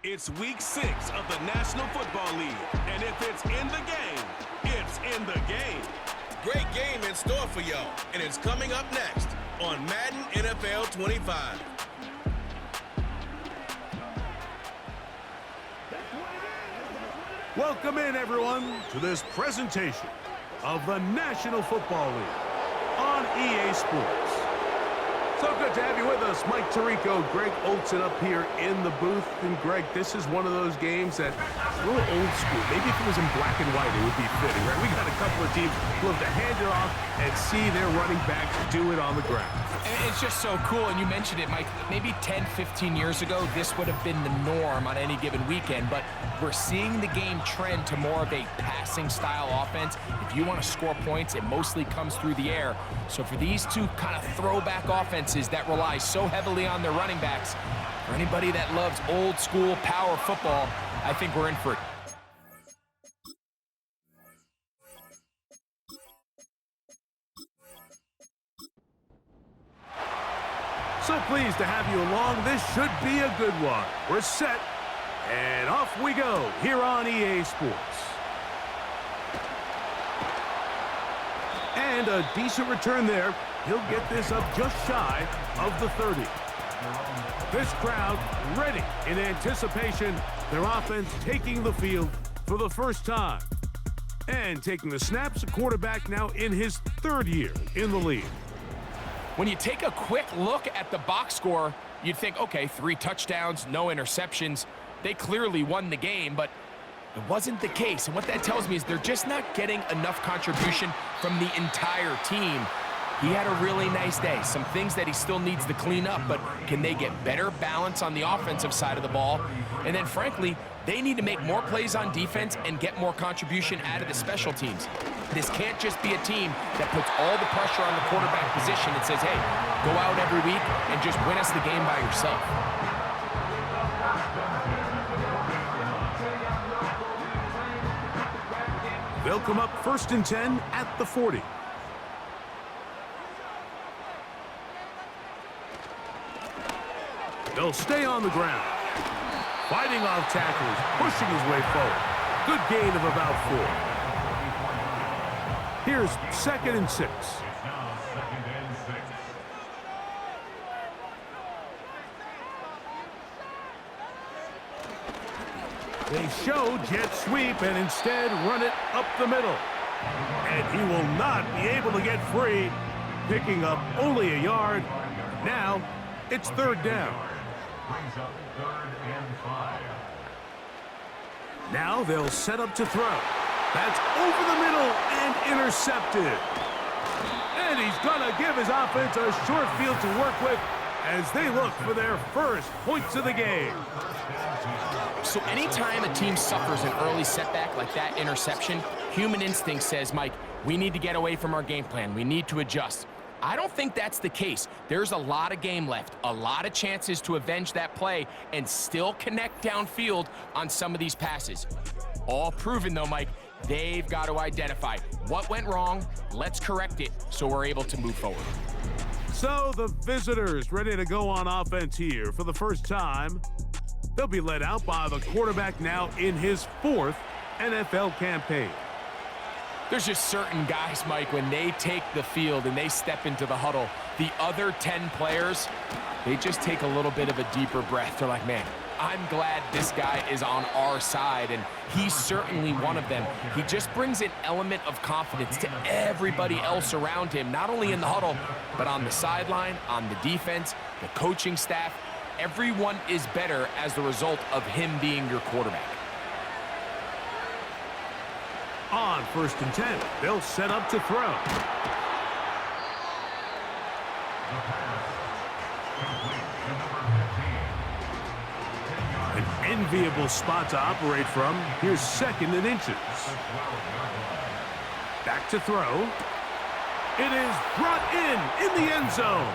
It's week 6 of the National Football League, and if it's in the game, it's in the game. Great game in store for y'all, and it's coming up next on Madden NFL 25. Welcome in, everyone, to this presentation of the National Football League on EA Sports. So good to have you with us. Mike Tirico, Greg Olson up here in the booth. And Greg, this is one of those games that a little old school. Maybe if it was in black and white, it would be fitting, right? We got a couple of teams who love to hand it off and see their running backs do it on the ground. And it's just so cool, and you mentioned it, Mike. Maybe 10, 15 years ago, this would have been the norm on any given weekend, but we're seeing the game trend to more of a passing-style offense. If you want to score points, it mostly comes through the air. So for these two kind of throwback offenses that rely so heavily on their running backs, for anybody that loves old-school power football, I think we're in for it. So pleased to have you along. This should be a good one. We're set, and off we go here on EA Sports. And a decent return there. He'll get this up just shy of the 30. This crowd ready in anticipation. Their offense taking the field for the first time. And taking the snaps, a quarterback now in his 3rd year in the league. When you take a quick look at the box score, you'd think, okay, 3 touchdowns, no interceptions. They clearly won the game, but it wasn't the case. And what that tells me is they're just not getting enough contribution from the entire team. He had a really nice day. Some things that he still needs to clean up, but can they get better balance on the offensive side of the ball? And then, frankly, they need to make more plays on defense and get more contribution out of the special teams. This can't just be a team that puts all the pressure on the quarterback position and says, hey, go out every week and just win us the game by yourself. They'll come up 1st and 10 at the 40. They'll stay on the ground. Fighting off tackles, pushing his way forward. Good gain of about 4. Here's 2nd and 6. They show jet sweep and instead run it up the middle. And he will not be able to get free, picking up only a yard. Now it's 3rd down. Brings up 3rd and 5. Now they'll set up to throw. That's over the middle and intercepted. And he's going to give his offense a short field to work with as they look for their first points of the game. So anytime a team suffers an early setback like that interception, human instinct says, Mike, we need to get away from our game plan. We need to adjust. I don't think that's the case. There's a lot of game left, a lot of chances to avenge that play and still connect downfield on some of these passes. All proven, though, Mike, they've got to identify what went wrong, let's correct it so we're able to move forward. So the visitors ready to go on offense here for the first time. They'll be led out by the quarterback now in his 4th NFL campaign. There's just certain guys, Mike, when they take the field and they step into the huddle, the other 10 players, they just take a little bit of a deeper breath. They're like, man, I'm glad this guy is on our side, and he's certainly one of them. He just brings an element of confidence to everybody else around him, not only in the huddle, but on the sideline, on the defense, the coaching staff. Everyone is better as the result of him being your quarterback. On 1st and 10, they'll set up to throw. An enviable spot to operate from. Here's 2nd and inches. Back to throw. It is brought in the end zone.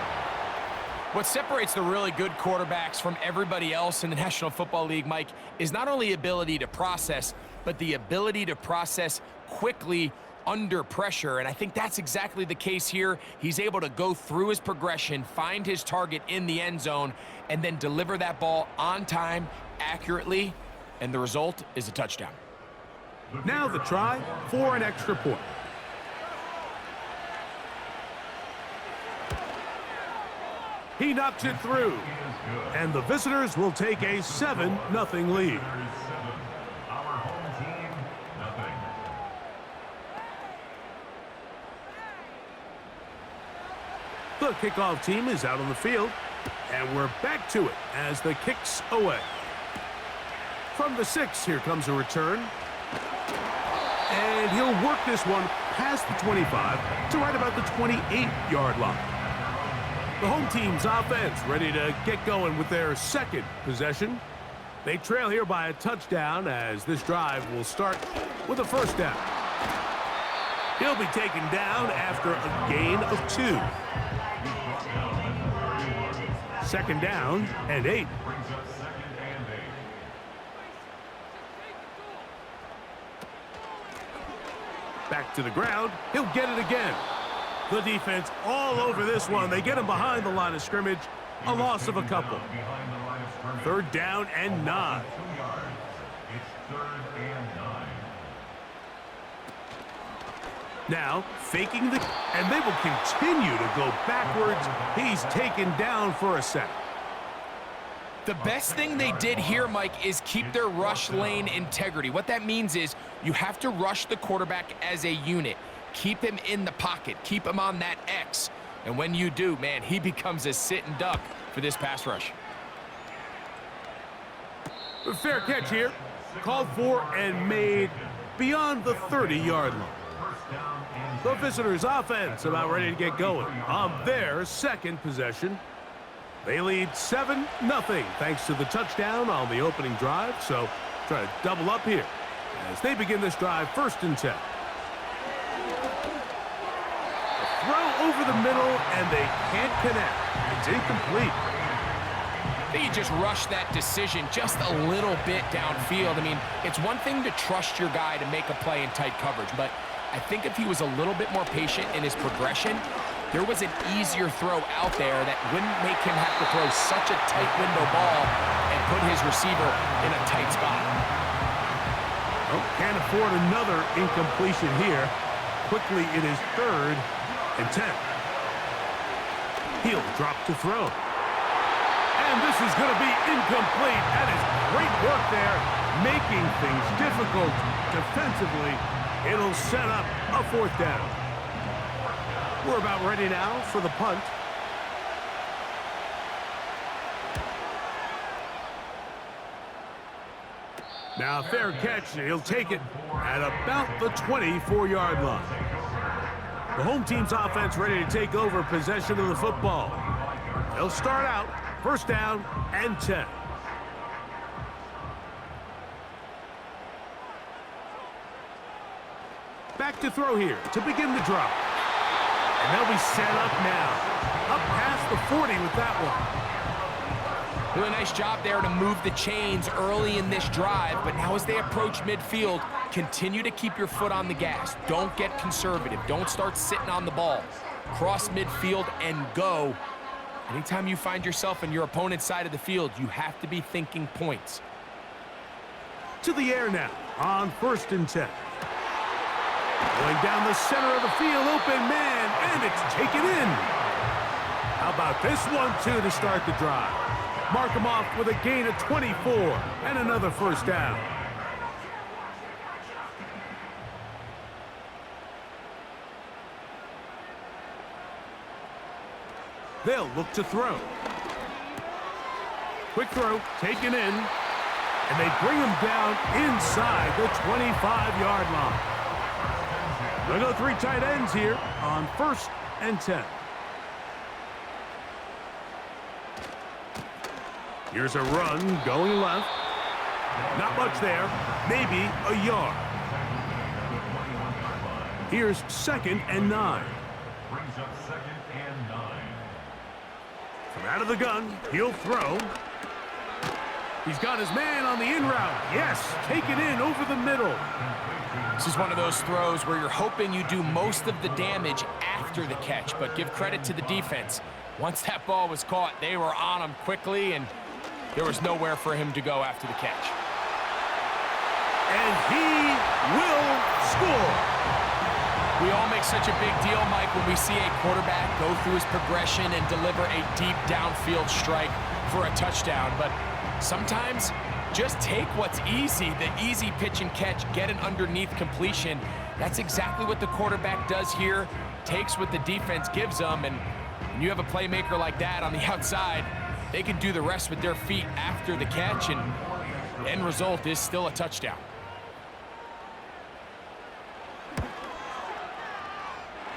What separates the really good quarterbacks from everybody else in the National Football League, Mike, is not only ability to process, but the ability to process quickly under pressure. And I think that's exactly the case here. He's able to go through his progression, find his target in the end zone, and then deliver that ball on time, accurately, and the result is a touchdown. Now the try for an extra point. He knocks it through, and the visitors will take a 7-0 lead. Our home team, nothing. The kickoff team is out on the field, and we're back to it as the kick's away. From the 6, here comes a return. And he'll work this one past the 25 to right about the 28-yard line. The home team's offense ready to get going with their second possession. They trail here by a touchdown as this drive will start with a first down. He'll be taken down after a gain of 2. Second down and 8. Brings up second and 8. Back to the ground. He'll get it again. The defense all over this one. They get him behind the line of scrimmage. A loss of a couple. Behind the line of scrimmage. Third down and 9. 2 yards. It's 3rd and 9. Now, faking the... And they will continue to go backwards. He's taken down for a sack. The best thing they did here, Mike, is keep their rush lane integrity. What that means is you have to rush the quarterback as a unit. Keep him in the pocket. Keep him on that X. And when you do, man, he becomes a sitting duck for this pass rush. A fair catch here. Called for and made beyond the 30-yard line. The visitors' offense about ready to get going on their second possession. They lead 7-0 thanks to the touchdown on the opening drive. So try to double up here as they begin this drive 1st and 10. A throw over the middle and they can't connect. It's incomplete. I think you just rush that decision just a little bit downfield. I mean, it's one thing to trust your guy to make a play in tight coverage, but I think if he was a little bit more patient in his progression, there was an easier throw out there that wouldn't make him have to throw such a tight window ball and put his receiver in a tight spot. Oh, can't afford another incompletion here. Quickly, it is 3rd and 10. He'll drop to throw. And this is going to be incomplete. That is great work there, making things difficult defensively. It'll set up a 4th down. We're about ready now for the punt. Now, fair catch. He'll take it at about the 24-yard line. The home team's offense ready to take over possession of the football. They'll start out 1st down and 10. Back to throw here to begin the drop. And they'll be set up now. Up past the 40 with that one. Really nice job there to move the chains early in this drive, but now as they approach midfield, continue to keep your foot on the gas. Don't get conservative. Don't start sitting on the ball. Cross midfield and go. Anytime you find yourself on your opponent's side of the field, you have to be thinking points. To the air now on 1st and 10. Going down the center of the field, open man, and it's taken in. How about this one, too, to start the drive? Mark him off with a gain of 24 and another 1st down. They'll look to throw. Quick throw, taken in, and they bring him down inside the 25-yard line. They'll go 3 tight ends here on 1st and 10. Here's a run going left. Not much there, maybe a yard. Here's 2nd and 9. Brings up 2nd and 9. From out of the gun, he'll throw. He's got his man on the in route. Yes, take it in over the middle. This is one of those throws where you're hoping you do most of the damage after the catch, but give credit to the defense. Once that ball was caught, they were on him quickly, and There was nowhere for him to go after the catch. And he will score. We all make such a big deal, Mike, when we see a quarterback go through his progression and deliver a deep downfield strike for a touchdown. But sometimes, just take what's easy, the easy pitch and catch, get an underneath completion. That's exactly what the quarterback does here, takes what the defense gives them, and when you have a playmaker like that on the outside, they can do the rest with their feet after the catch, and the end result is still a touchdown.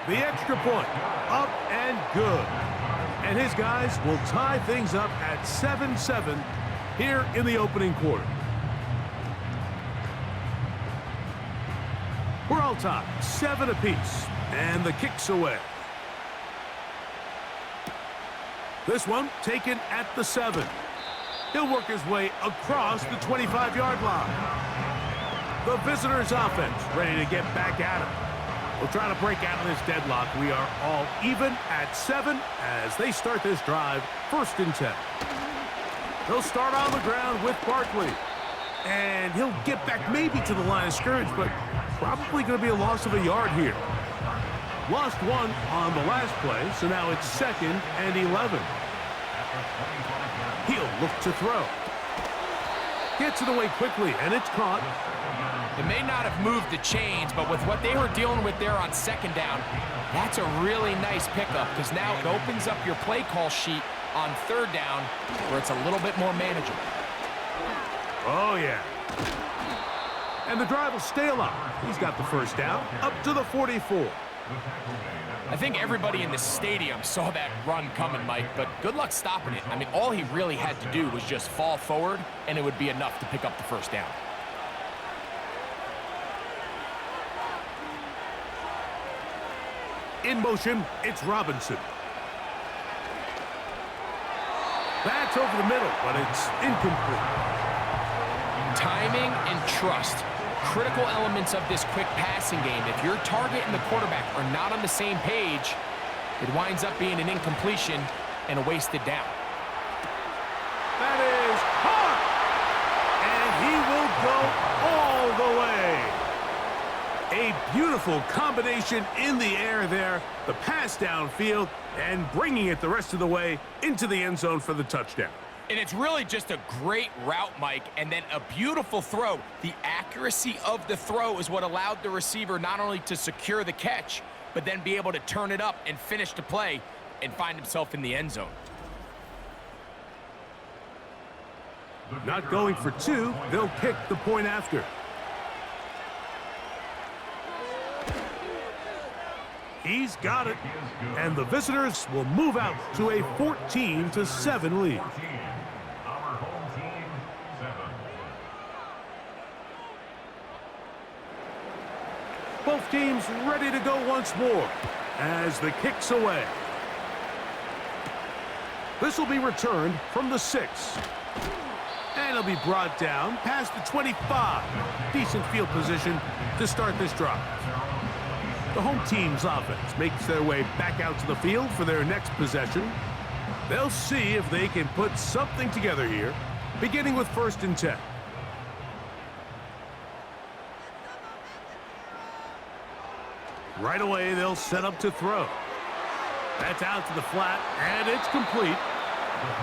The extra point, up and good. And his guys will tie things up at 7-7 here in the opening quarter. We're all tied, 7 apiece, and the kick's away. This one taken at the 7. He'll work his way across the 25-yard line. The visitors' offense ready to get back at him. We'll try to break out of this deadlock. We are all even at 7 as they start this drive, 1st and 10. They'll start on the ground with Barkley. And he'll get back maybe to the line of scrimmage, but probably going to be a loss of a yard here. Lost 1 on the last play, so now it's 2nd and 11. He'll look to throw. Gets it away quickly, and it's caught. It may not have moved the chains, but with what they were dealing with there on 2nd down, that's a really nice pickup because now it opens up your play call sheet on 3rd down where it's a little bit more manageable. Oh, yeah. And the drive will stay alive. He's got the 1st down up to the 44. I think everybody in the stadium saw that run coming, Mike, but good luck stopping it. I mean, all he really had to do was just fall forward, and it would be enough to pick up the 1st down. In motion, it's Robinson. That's over the middle, but it's incomplete. Timing and trust, critical elements of this quick passing game. If your target and the quarterback are not on the same page, it winds up being an incompletion and a wasted down. That is caught! And he will go all the way. A beautiful combination in the air there, the pass downfield, and bringing it the rest of the way into the end zone for the touchdown. And it's really just a great route, Mike, and then a beautiful throw. The accuracy of the throw is what allowed the receiver not only to secure the catch, but then be able to turn it up and finish the play and find himself in the end zone. Not going for 2, they'll kick the point after. He's got it, and the visitors will move out to a 14-7 lead. Our home team, 7. Both teams ready to go once more as the kick's away. This will be returned from the 6. And it'll be brought down past the 25. Decent field position to start this drive. The home team's offense makes their way back out to the field for their next possession. They'll see if they can put something together here, beginning with 1st and 10. Right away, they'll set up to throw. That's out to the flat, and it's complete.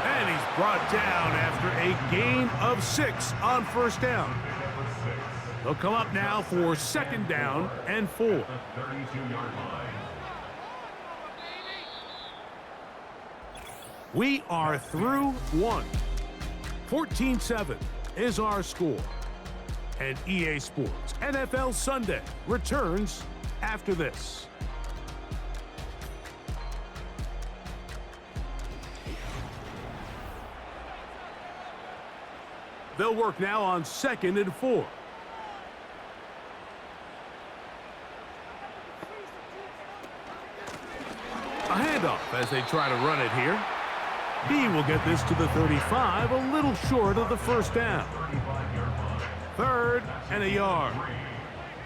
And he's brought down after a gain of 6 on 1st down. They'll come up now for 2nd down and 4. 32-yard line. We are through 1. 14-7 is our score. And EA Sports NFL Sunday returns after this. They'll work now on 2nd and 4. A handoff as they try to run it here. B will get this to the 35, a little short of the 1st down. 3rd and a yard.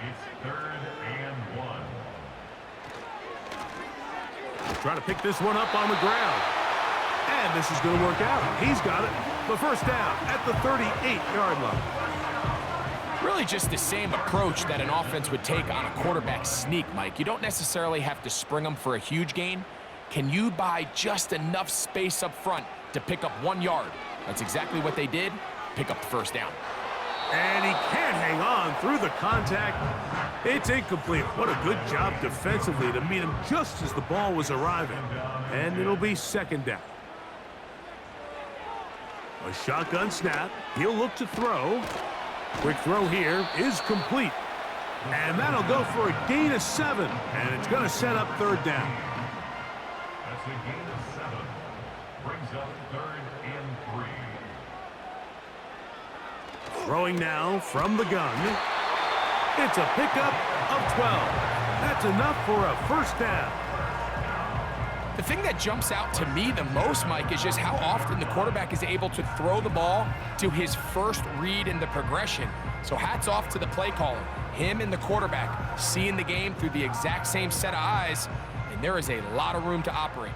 It's 3rd and 1. Trying to pick this one up on the ground. And this is going to work out. He's got it. The first down at the 38-yard line. Really just the same approach that an offense would take on a quarterback sneak, Mike. You don't necessarily have to spring them for a huge gain. Can you buy just enough space up front to pick up 1 yard? That's exactly what they did. Pick up the first down. And he can't hang on through the contact. It's incomplete. What a good job defensively to meet him just as the ball was arriving. And it'll be second down. A shotgun snap. He'll look to throw. Quick throw here is complete. And that'll go for a gain of 7. And it's going to set up third down. That's a gain of 7. Brings up 3rd and 3. Throwing now from the gun. It's a pickup of 12. That's enough for a first down. The thing that jumps out to me the most, Mike, is just how often the quarterback is able to throw the ball to his first read in the progression. So hats off to the play caller. Him and the quarterback seeing the game through the exact same set of eyes, and there is a lot of room to operate.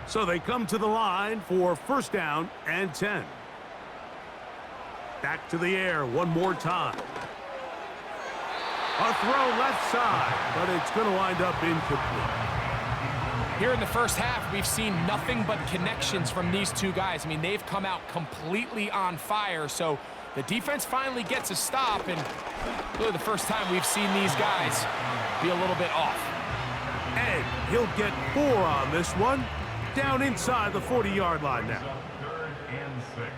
So they come to the line for first down and 10. Back to the air one more time. A throw left side, but it's going to wind up incomplete. Here in the first half, we've seen nothing but connections from these two guys. I mean, they've come out completely on fire, so the defense finally gets a stop, and really the first time we've seen these guys be a little bit off. And he'll get 4 on this one, down inside the 40-yard line now. 3rd and 6.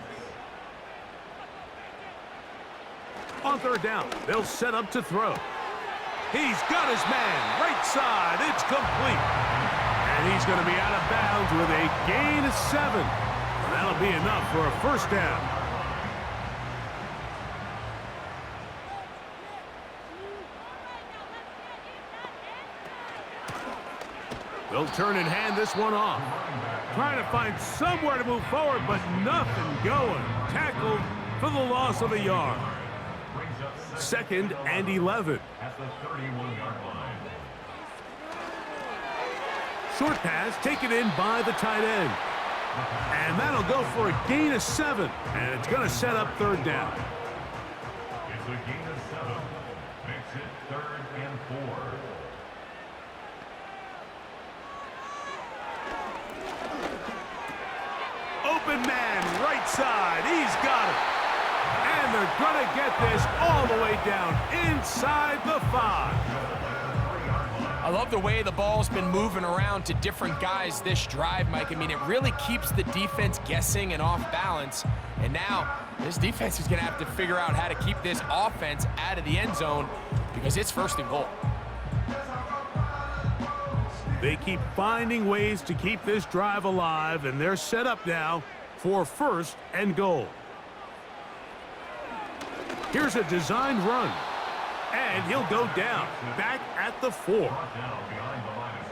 On third down, they'll set up to throw. He's got his man, right side, it's complete. And he's going to be out of bounds with a gain of 7. That'll be enough for a first down. They'll turn and hand this one off. Trying to find somewhere to move forward, but nothing going. Tackled for the loss of a yard. 2nd and 11. At the 31-yard line. Short pass taken in by the tight end. And that'll go for a gain of 7. And it's going to set up third down. It's a gain of 7. Makes it 3rd and 4. Open man, right side. He's got it. And they're going to get this all the way down inside the 5. I love the way the ball's been moving around to different guys this drive, Mike. I mean, it really keeps the defense guessing and off balance. And now this defense is going to have to figure out how to keep this offense out of the end zone because it's 1st and goal. They keep finding ways to keep this drive alive, and they're set up now for 1st and goal. Here's a designed run. And he'll go down, back at the 4.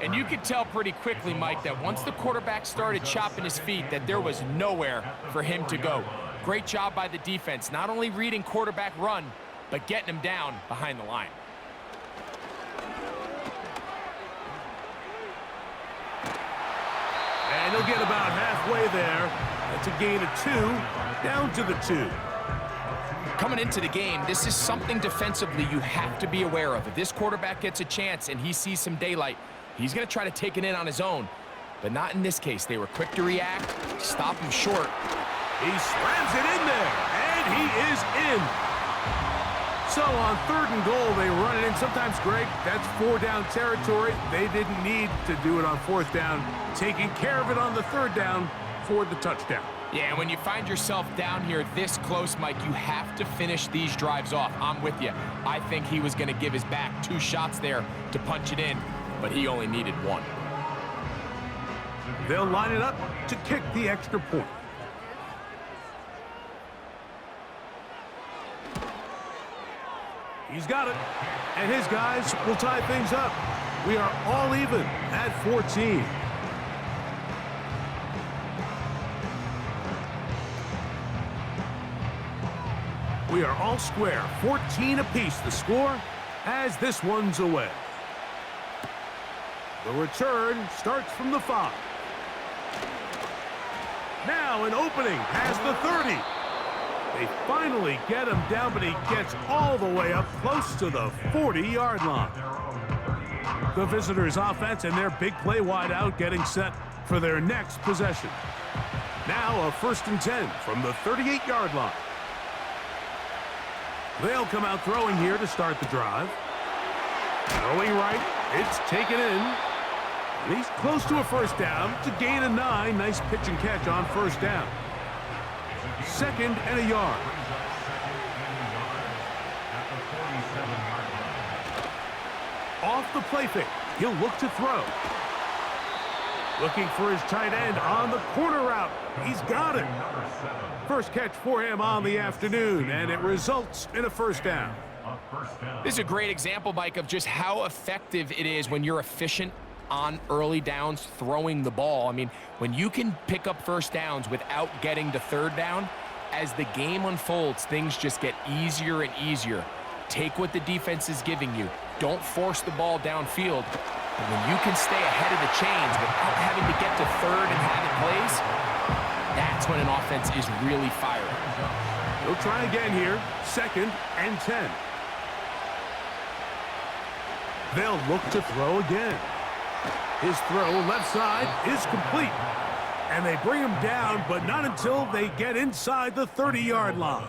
And you could tell pretty quickly, Mike, that once the quarterback started chopping his feet, that there was nowhere for him to go. Great job by the defense, not only reading quarterback run, but getting him down behind the line. And he'll get about halfway there. That's a gain of 2, down to the 2. Coming into the game, this is something defensively you have to be aware of. If this quarterback gets a chance and he sees some daylight, he's going to try to take it in on his own. But not in this case. They were quick to react, stop him short. He slams it in there, and he is in. So on 3rd and goal, they run it in. Sometimes, Greg, that's 4-down territory. They didn't need to do it on 4th down. Taking care of it on the 3rd down for the touchdown. Yeah, and when you find yourself down here this close, Mike, you have to finish these drives off. I'm with you. I think he was going to give his back 2 shots there to punch it in, but he only needed 1. They'll line it up to kick the extra point. He's got it, and his guys will tie things up. We are all even at 14. We are all square, 14 apiece the score as this one's away. The return starts from the 5. Now an opening past the 30. They finally get him down, but he gets all the way up close to the 40-yard line. The visitors' offense and their big play wide out getting set for their next possession. Now a 1st and 10 from the 38-yard line. They'll come out throwing here to start the drive. Throwing right, it's taken in. And he's close to a 1st down to gain a 9. Nice pitch and catch on 1st down. 2nd and a yard. Off the play fake, he'll look to throw. Looking for his tight end on the corner route. He's got it. First catch for him on the afternoon, and it results in a 1st down. This is a great example, Mike, of just how effective it is when you're efficient on early downs throwing the ball. I mean, when you can pick up 1st downs without getting to 3rd down, as the game unfolds, things just get easier and easier. Take what the defense is giving you. Don't force the ball downfield. But when you can stay ahead of the chains without having to get to 3rd and have it plays, that's when an offense is really firing. He'll try again here. 2nd and 10. They'll look to throw again. His throw left side is complete. And they bring him down, but not until they get inside the 30-yard line.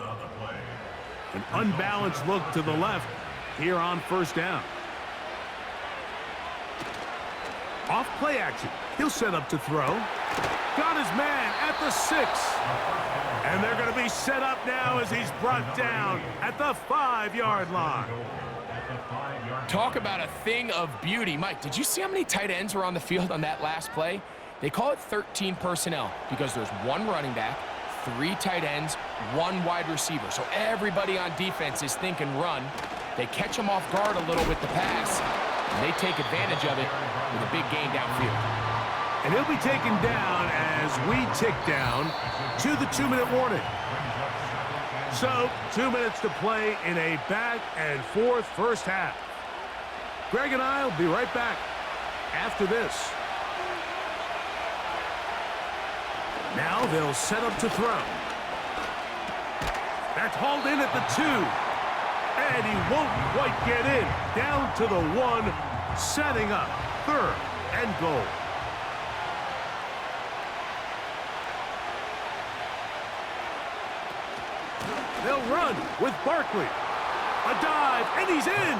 An unbalanced look to the left here on 1st down. Off play action. He'll set up to throw. Got his man at the 6. And they're going to be set up now as he's brought down at the 5-yard line. Talk about a thing of beauty. Mike, did you see how many tight ends were on the field on that last play? They call it 13 personnel because there's 1 running back, 3 tight ends, 1 wide receiver. So everybody on defense is thinking run. They catch him off guard a little with the pass, and they take advantage of it with a big gain downfield. And he'll be taken down as we tick down to the 2-minute warning. So, 2 minutes to play in a back-and-forth first half. Greg and I will be right back after this. Now they'll set up to throw. That's hauled in at the 2. And he won't quite get in. Down to the 1, setting up 3rd and goal. They'll run with Barkley. A dive, and he's in.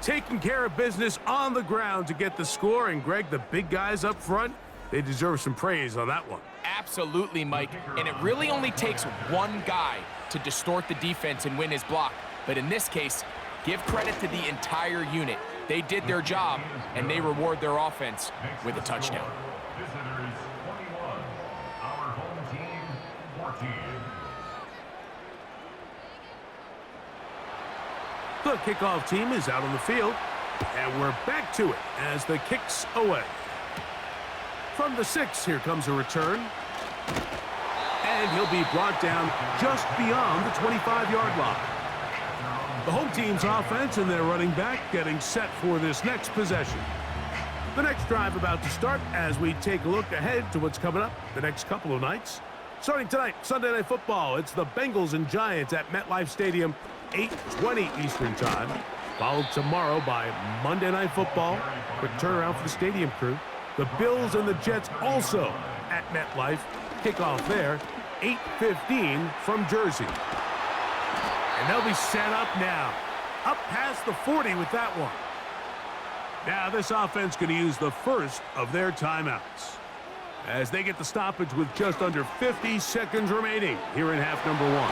Taking care of business on the ground to get the score. And, Greg, the big guys up front, they deserve some praise on that one. Absolutely, Mike. And it really only takes 1 guy to distort the defense and win his block. But in this case, give credit to the entire unit. They did their job, and they reward their offense with a touchdown. Visitors 21, our home team 14. The kickoff team is out on the field, and we're back to it as the kick's away. From the 6, here comes a return. And he'll be brought down just beyond the 25-yard line. The home team's offense and their running back getting set for this next possession. The next drive about to start as we take a look ahead to what's coming up the next couple of nights. Starting tonight, Sunday Night Football, it's the Bengals and Giants at MetLife Stadium, 8:20 Eastern Time. Followed tomorrow by Monday Night Football. Quick turnaround for the stadium crew. The Bills and the Jets also at MetLife. Kickoff there, 8:15 from Jersey. And they'll be set up now. Up past the 40 with that one. Now this offense going to use the first of their timeouts as they get the stoppage with just under 50 seconds remaining here in half number 1.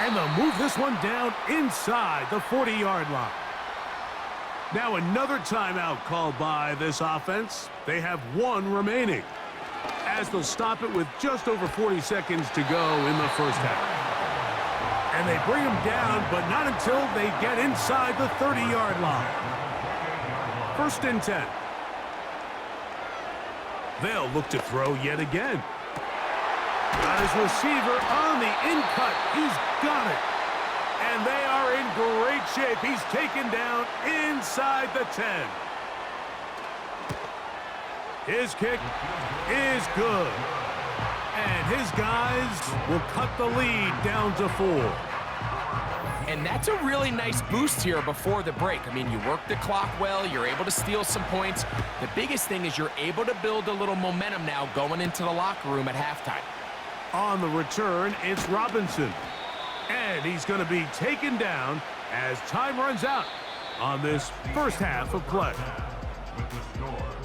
And they'll move this one down inside the 40-yard line. Now another timeout called by this offense. They have 1 remaining as they'll stop it with just over 40 seconds to go in the first half. And they bring him down, but not until they get inside the 30-yard line. 1st and 10. They'll look to throw yet again. Got his receiver on the in-cut. He's got it. And they are in great shape. He's taken down inside the 10. His kick is good. And his guys will cut the lead down to 4. And that's a really nice boost here before the break. I mean, you work the clock well, you're able to steal some points. The biggest thing is you're able to build a little momentum now going into the locker room at halftime. On the return, it's Robinson. And he's going to be taken down as time runs out on this first half of play.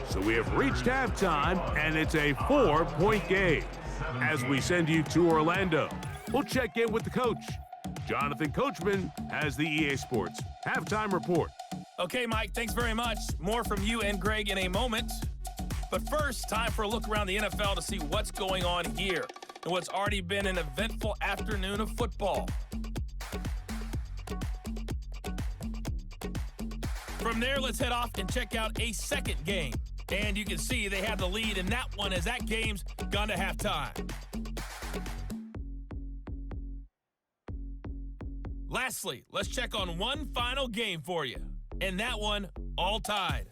So we have reached halftime, and it's a 4-point game. As we send you to Orlando, we'll check in with the coach. Jonathan Coachman has the EA Sports halftime report. Okay, Mike, thanks very much. More from you and Greg in a moment. But first, time for a look around the NFL to see what's going on here and what's already been an eventful afternoon of football. From there, let's head off and check out a second game. And you can see they have the lead in that one as that game's gone to halftime. Lastly, let's check on one final game for you. And that one, all tied.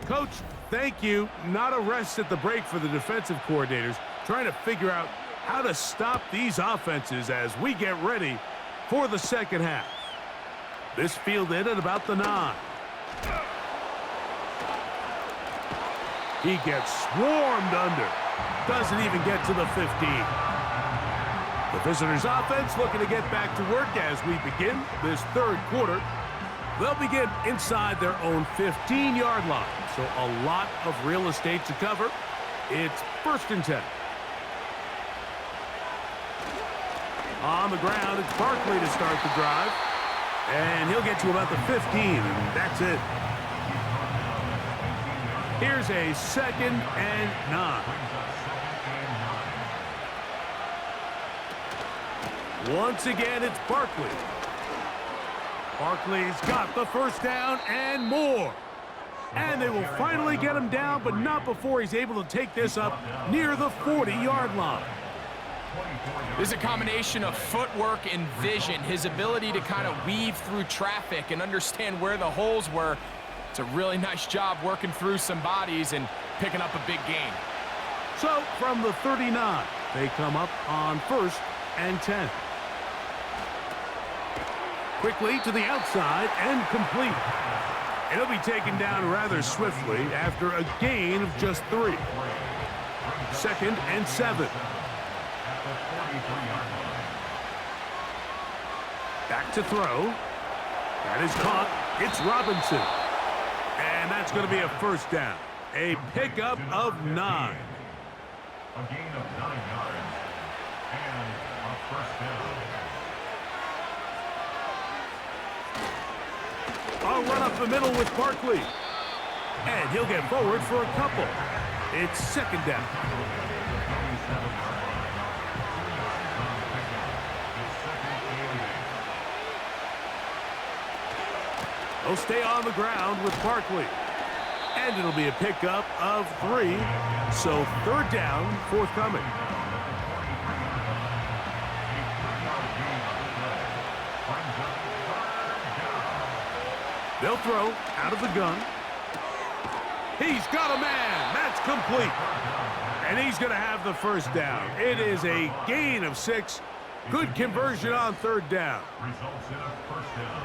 Coach, thank you. Not a rest at the break for the defensive coordinators, trying to figure out how to stop these offenses as we get ready for the second half. This fielded at about the 9. He gets swarmed under. Doesn't even get to the 15. The visitors' offense looking to get back to work as we begin this third quarter. They'll begin inside their own 15-yard line, so a lot of real estate to cover. It's 1st and 10. On the ground, it's Barkley to start the drive. And he'll get to about the 15, and that's it. Here's a 2nd and 9. Once again, it's Barkley. Barkley's got the first down and more. And they will finally get him down, but not before he's able to take this up near the 40-yard line. This is a combination of footwork and vision, his ability to kind of weave through traffic and understand where the holes were. It's a really nice job working through some bodies and picking up a big gain. So from the 39, they come up on 1st and 10. Quickly to the outside and complete. It'll be taken down rather swiftly after a gain of just 3. 2nd and 7. Back to throw. That is caught. It's Robinson. And that's going to be a first down. A pickup of 9. A gain of 9 yards and a first down. A run up the middle with Barkley. And he'll get forward for a couple. It's 2nd down. They'll stay on the ground with Barkley. And it'll be a pickup of 3. So 3rd down forthcoming. They'll throw out of the gun. He's got a man. That's complete. And he's going to have the first down. It is a gain of 6. Good conversion on 3rd down. Results in a first down.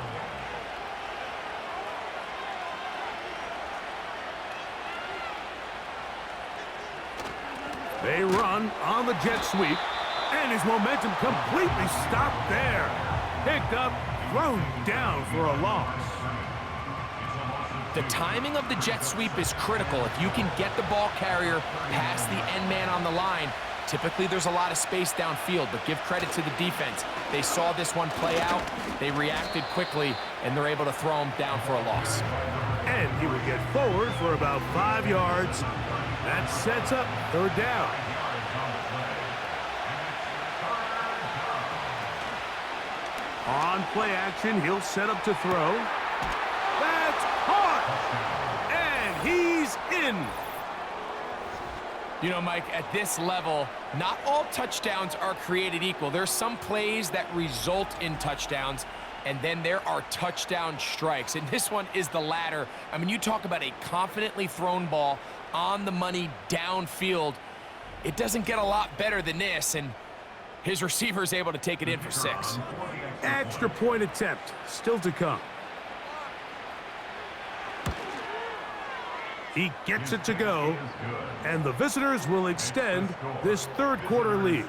They run on the jet sweep. And his momentum completely stopped there. Picked up, thrown down for a loss. The timing of the jet sweep is critical. If you can get the ball carrier past the end man on the line, typically there's a lot of space downfield, but give credit to the defense. They saw this one play out, they reacted quickly, and they're able to throw him down for a loss. And he will get forward for about 5 yards. That sets up 3rd down. On play action, he'll set up to throw. That's caught! in. You know, Mike, at this level, not all touchdowns are created equal. There's some plays that result in touchdowns, and then there are touchdown strikes. And this one is the latter. I mean, you talk about a confidently thrown ball on the money downfield. It doesn't get a lot better than this, and his receiver is able to take it in for 6. Extra point attempt still to come. He gets it to go, and the visitors will extend this third quarter lead.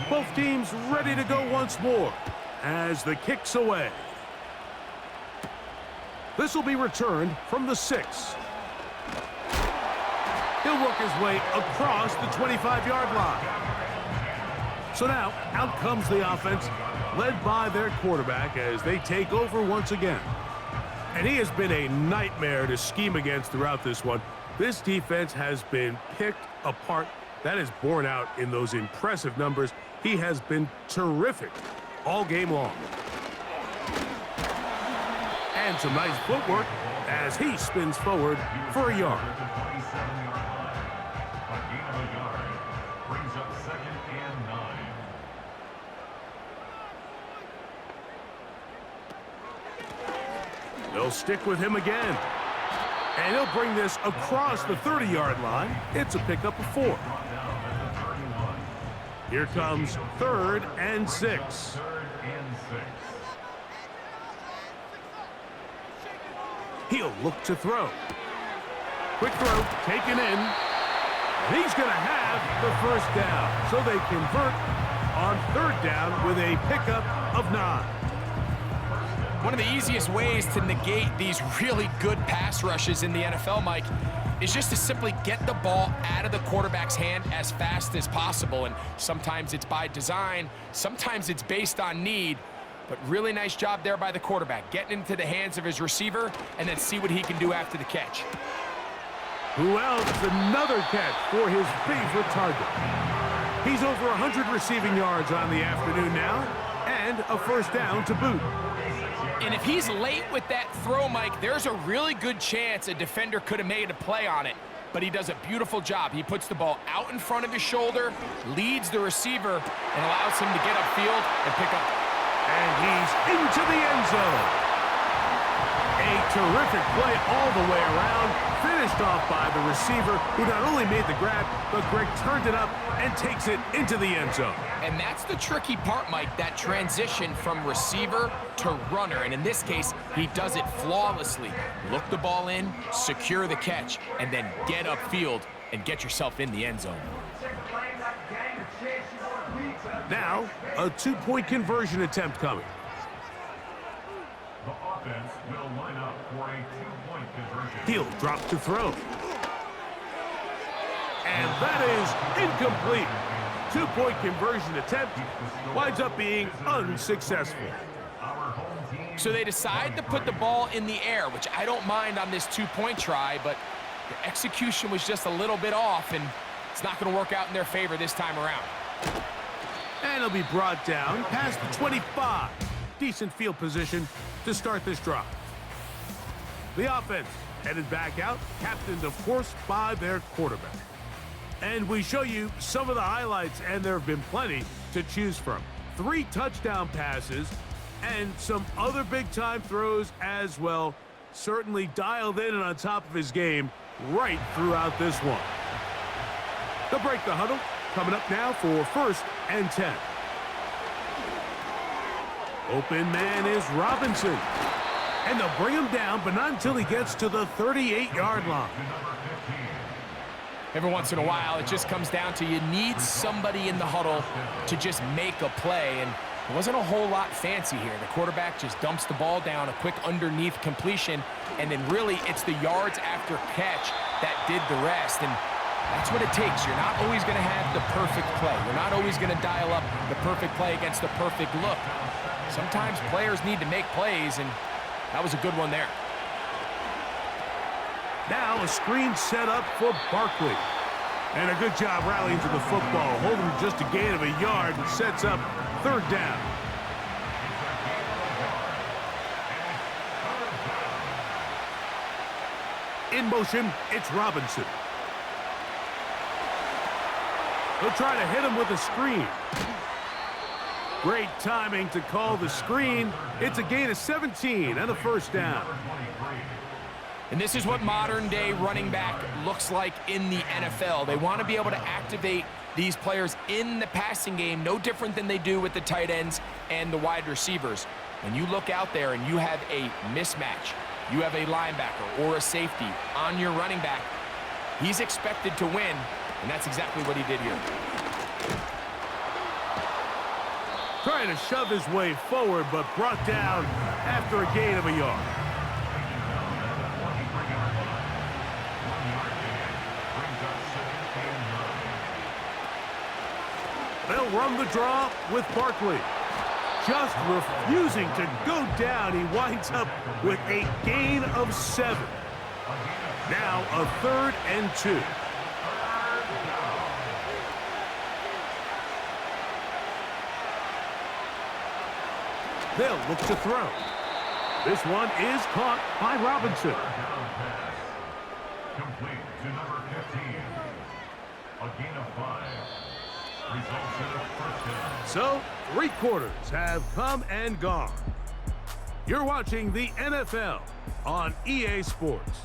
Both teams ready to go once more as the kick's away. This will be returned from the 6. He'll work his way across the 25-yard line. So now, out comes the offense, led by their quarterback as they take over once again. And he has been a nightmare to scheme against throughout this one. This defense has been picked apart. That is borne out in those impressive numbers. He has been terrific all game long. And some nice footwork as he spins forward for a yard. They'll stick with him again. And he'll bring this across the 30-yard line. It's a pickup of 4. Here comes 3rd and 6. He'll look to throw. Quick throw, taken in. And he's going to have the first down. So they convert on 3rd down with a pickup of 9. One of the easiest ways to negate these really good pass rushes in the NFL, Mike, is just to simply get the ball out of the quarterback's hand as fast as possible. And sometimes it's by design, sometimes it's based on need. But really nice job there by the quarterback, getting into the hands of his receiver and then see what he can do after the catch. Who else? Another catch for his favorite target. He's over 100 receiving yards on the afternoon now, and a first down to boot. And if he's late with that throw, Mike, there's a really good chance a defender could have made a play on it. But he does a beautiful job. He puts the ball out in front of his shoulder, leads the receiver, and allows him to get upfield and pick up. And he's into the end zone. A terrific play all the way around, finished off by the receiver, who not only made the grab, but Greg turned it up and takes it into the end zone. And that's the tricky part, Mike, that transition from receiver to runner. And in this case, he does it flawlessly. Look the ball in, secure the catch, and then get upfield and get yourself in the end zone. Now, a 2-point conversion attempt coming. The offense will line up for a 2-point conversion. He'll drop to throw. And that is incomplete. 2-point conversion attempt winds up being unsuccessful. So they decide to put the ball in the air, which I don't mind on this 2-point try, but the execution was just a little bit off, and it's not going to work out in their favor this time around. And he'll be brought down past the 25. Decent field position to start this drive. The offense headed back out, captained, of course, by their quarterback. And we show you some of the highlights, and there have been plenty to choose from. 3 touchdown passes and some other big-time throws as well. Certainly dialed in and on top of his game right throughout this one. They'll break the huddle. Coming up now for 1st and 10. Open man is Robinson. And they'll bring him down, but not until he gets to the 38-yard line. Every once in a while, it just comes down to you need somebody in the huddle to just make a play. And it wasn't a whole lot fancy here. The quarterback just dumps the ball down, a quick underneath completion, and then really it's the yards after catch that did the rest. And that's what it takes. You're not always going to have the perfect play. You're not always going to dial up the perfect play against the perfect look. Sometimes players need to make plays, and that was a good one there. Now a screen set up for Barkley. And a good job rallying to the football. Holding just a gain of a yard and sets up 3rd down. In motion, it's Robinson. He'll try to hit him with a screen. Great timing to call the screen. It's a gain of 17 and a first down. And this is what modern-day running back looks like in the NFL. They want to be able to activate these players in the passing game, no different than they do with the tight ends and the wide receivers. When you look out there and you have a mismatch, you have a linebacker or a safety on your running back, he's expected to win, and that's exactly what he did here. Trying to shove his way forward, but brought down after a gain of a yard. They'll run the draw with Barkley. Just refusing to go down. He winds up with a gain of 7. Now a 3rd and 2. They'll look to throw. This one is caught by Robinson. Complete to number 15. A gain of 5. Results in a first down. So, 3 quarters have come and gone. You're watching the NFL on EA Sports.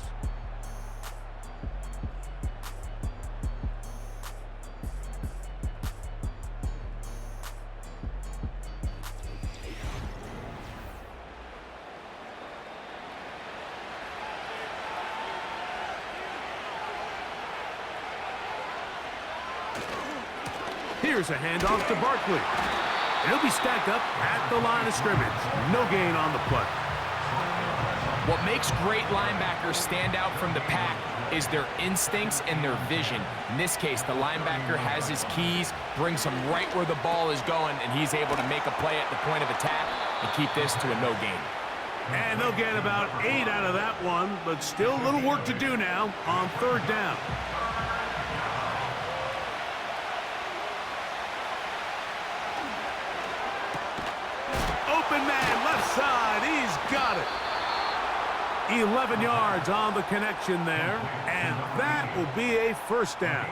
Here's a handoff to Barkley. He'll be stacked up at the line of scrimmage. No gain on the play. What makes great linebackers stand out from the pack is their instincts and their vision. In this case, the linebacker has his keys, brings him right where the ball is going, and he's able to make a play at the point of attack and keep this to a no gain. And they'll get about 8 out of that one, but still a little work to do now on 3rd down. Open man, left side, he's got it. 11 yards on the connection there, and that will be a first down.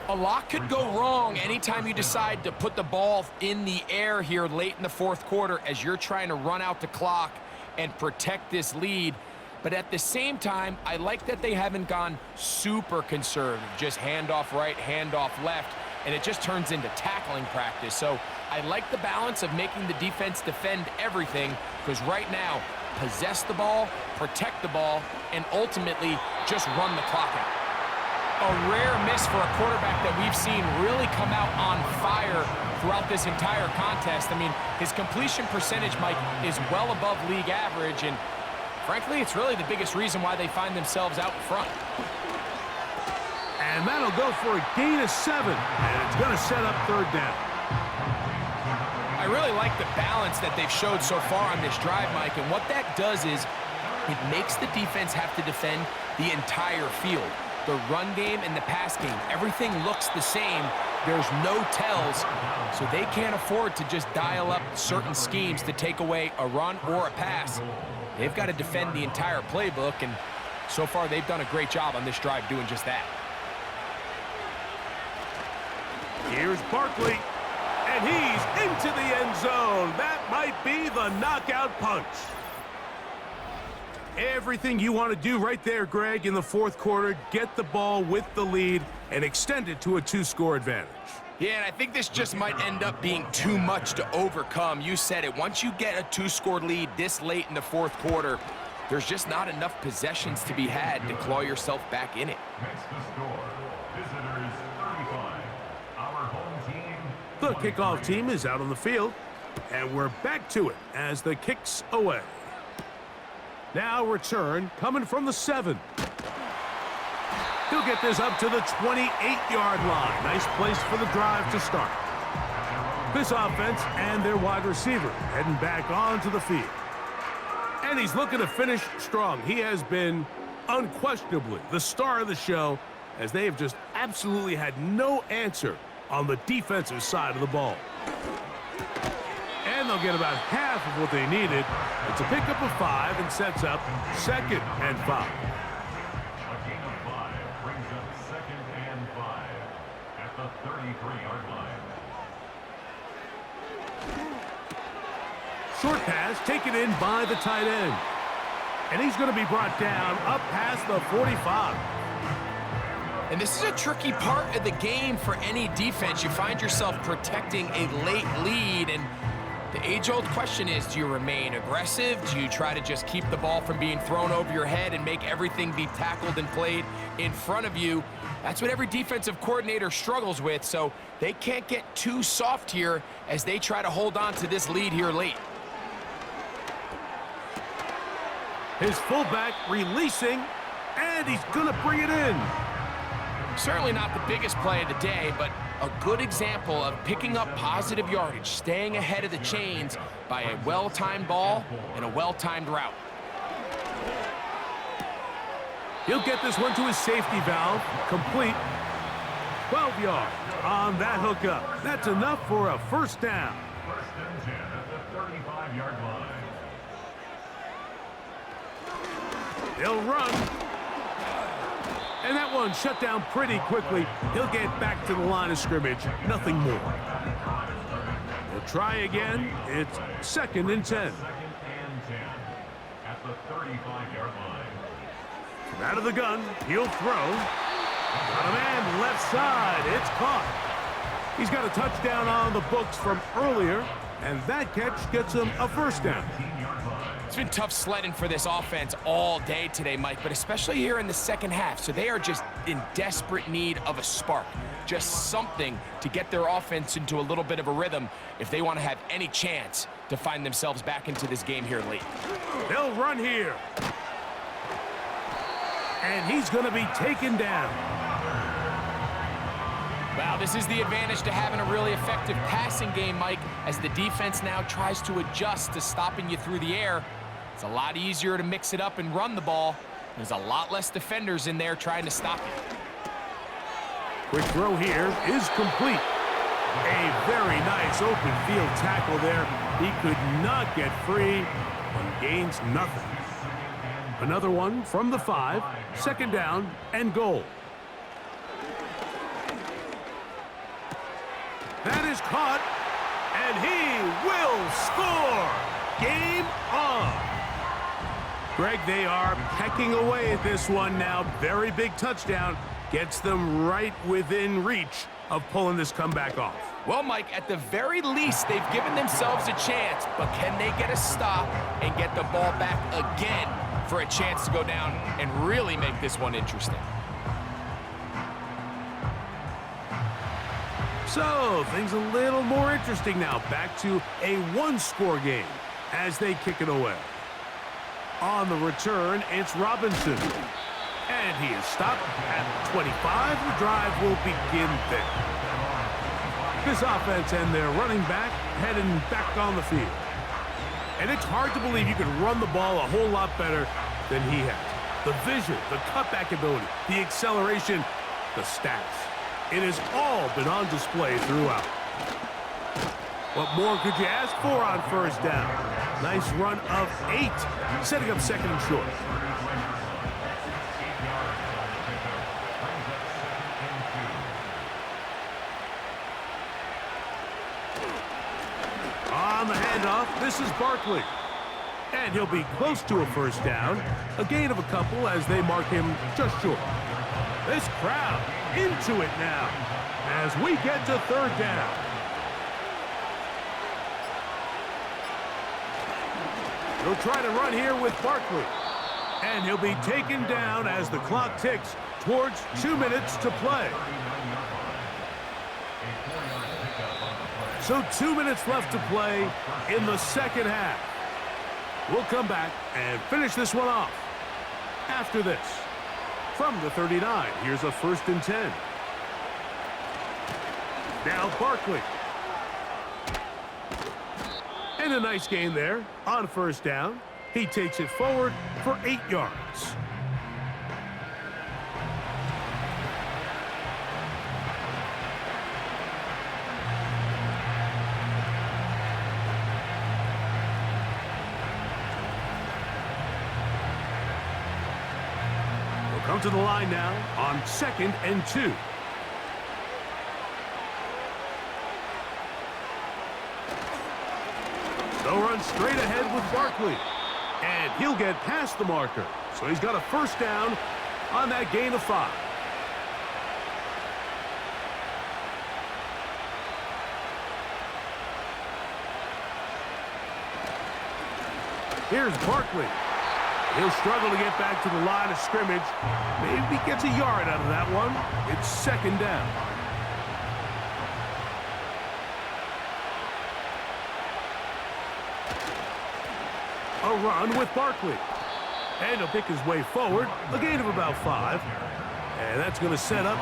A lot could go wrong anytime you decide to put the ball in the air here late in the 4th quarter as you're trying to run out the clock and protect this lead. But at the same time, I like that they haven't gone super conservative, just handoff right, handoff left, and it just turns into tackling practice. So I like the balance of making the defense defend everything, because right now, possess the ball, protect the ball, and ultimately just run the clock out. A rare miss for a quarterback that we've seen really come out on fire throughout this entire contest. I mean, his completion percentage, Mike, is well above league average, and frankly, it's really the biggest reason why they find themselves out in front. And that'll go for a gain of 7, and it's going to set up 3rd down. I really like the balance that they've showed so far on this drive, Mike, and what that does is it makes the defense have to defend the entire field. The run game and the pass game, everything looks the same. There's no tells, so they can't afford to just dial up certain schemes to take away a run or a pass. They've got to defend the entire playbook, and so far they've done a great job on this drive doing just that. Here's Barkley, and he's into the end zone. That might be the knockout punch. Everything you want to do right there, Greg, in the 4th quarter, get the ball with the lead and extend it to a 2-score advantage. Yeah, and I think this just might end up being too much to overcome. You said it. Once you get a 2-score lead this late in the 4th quarter, there's just not enough possessions to be had to claw yourself back in it. Makes the score. Visitors 35. Our home team. The kickoff team is out on the field, and we're back to it as the kick's away. Now return coming from the 7. He'll get this up to the 28-yard line. Nice place for the drive to start. This offense and their wide receiver heading back onto the field. And he's looking to finish strong. He has been unquestionably the star of the show, as they have just absolutely had no answer on the defensive side of the ball. And And they'll get about half of what they needed. It's a pickup of 5 and sets up 2nd and 5. A gain of 5 brings up 2nd and 5 at the 33-yard line. Short pass taken in by the tight end. And he's going to be brought down up past the 45. And this is a tricky part of the game for any defense. You find yourself protecting a late lead, and the age-old question is, do you remain aggressive? Do you try to just keep the ball from being thrown over your head and make everything be tackled and played in front of you? That's what every defensive coordinator struggles with, so they can't get too soft here as they try to hold on to this lead here late. His fullback releasing, and he's going to bring it in. Certainly not the biggest play of the day, but a good example of picking up positive yardage, staying ahead of the chains by a well-timed ball and a well-timed route. He'll get this one to his safety valve, complete. 12 yards on that hookup. That's enough for a first down. First and 10 at the 35-yard line. He'll run. And that one shut down pretty quickly. He'll get back to the line of scrimmage. Nothing more. He'll try again. It's 2nd and 10. 2nd and 10 at the 35-yard line. From out of the gun, he'll throw. Got a man left side. It's caught. He's got a touchdown on the books from earlier, and that catch gets him a first down. It's been tough sledding for this offense all day today, Mike, but especially here in the second half. So they are just in desperate need of a spark, just something to get their offense into a little bit of a rhythm if they want to have any chance to find themselves back into this game here late. They'll run here. And he's going to be taken down. Wow, this is the advantage to having a really effective passing game, Mike, as the defense now tries to adjust to stopping you through the air. It's a lot easier to mix it up and run the ball. There's a lot less defenders in there trying to stop you. Quick throw here is complete. A very nice open field tackle there. He could not get free and gains nothing. Another one from the 5, 2nd down and goal. That is caught, and he will score. Game on. Greg, they are pecking away at this one now. Very big touchdown. Gets them right within reach of pulling this comeback off. Well, Mike, at the very least, they've given themselves a chance, but can they get a stop and get the ball back again for a chance to go down and really make this one interesting? So, things a little more interesting now. Back to a one-score game as they kick it away. On the return, it's Robinson. And he is stopped at 25. The drive will begin there. This offense and their running back heading back on the field. And it's hard to believe you could run the ball a whole lot better than he has. The vision, the cutback ability, the acceleration, the stats. It has all been on display throughout. What more could you ask for on first down? Nice run of 8, setting up 2nd and short. On the handoff, this is Barkley. And he'll be close to a first down. A gain of a couple as they mark him just short. This crowd into it now as we get to 3rd down. He'll try to run here with Barkley. And he'll be taken down as the clock ticks towards 2 minutes to play. So 2 minutes left to play in the second half. We'll come back and finish this one off after this. From the 39, here's a 1st and 10. Now Barkley. And a nice gain there on first down. He takes it forward for 8 yards. come to the line now on 2nd and 2. They'll run straight ahead with Barkley. And he'll get past the marker. So he's got a first down on that gain of 5. Here's Barkley. He'll struggle to get back to the line of scrimmage. Maybe gets a yard out of that one. It's 2nd down. A run with Barkley. And he'll pick his way forward. A gain of about 5. And that's going to set up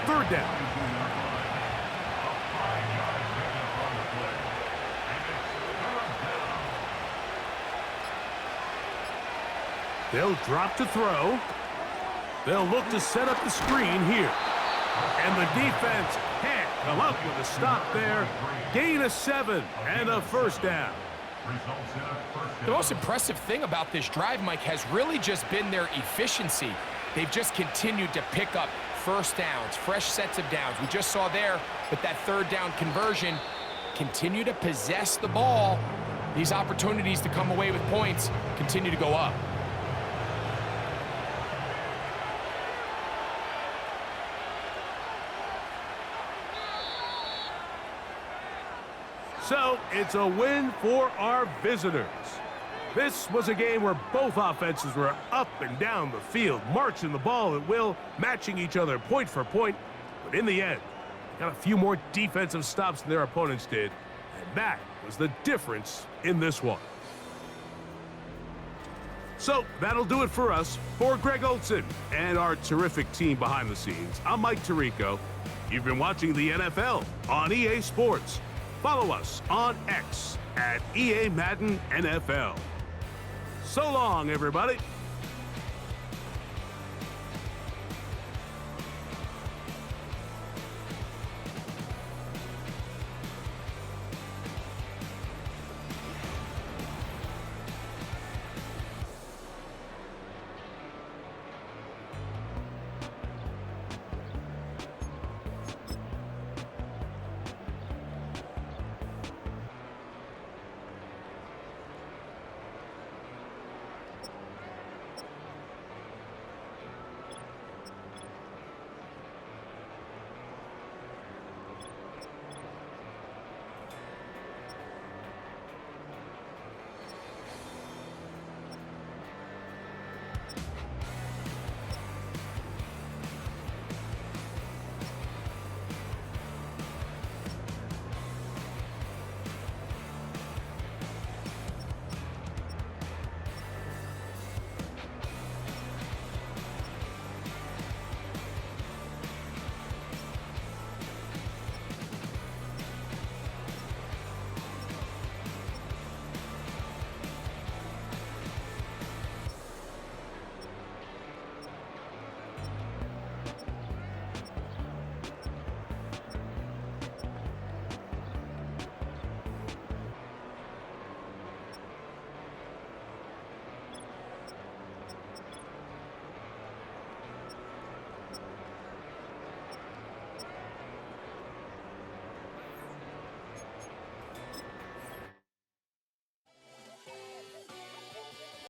3rd down. They'll drop to throw. They'll look to set up the screen here. And the defense can't come up with a stop there. Gain of 7 and a first down. The most impressive thing about this drive, Mike, has really just been their efficiency. They've just continued to pick up first downs, fresh sets of downs. We just saw there with that 3rd down conversion, continue to possess the ball. These opportunities to come away with points continue to go up. So, it's a win for our visitors. This was a game where both offenses were up and down the field, marching the ball at will, matching each other point for point. But in the end, they got a few more defensive stops than their opponents did. And that was the difference in this one. So, that'll do it for us. For Greg Olson and our terrific team behind the scenes, I'm Mike Tirico. You've been watching the NFL on EA Sports. Follow us on X at EA Madden NFL. So long, everybody.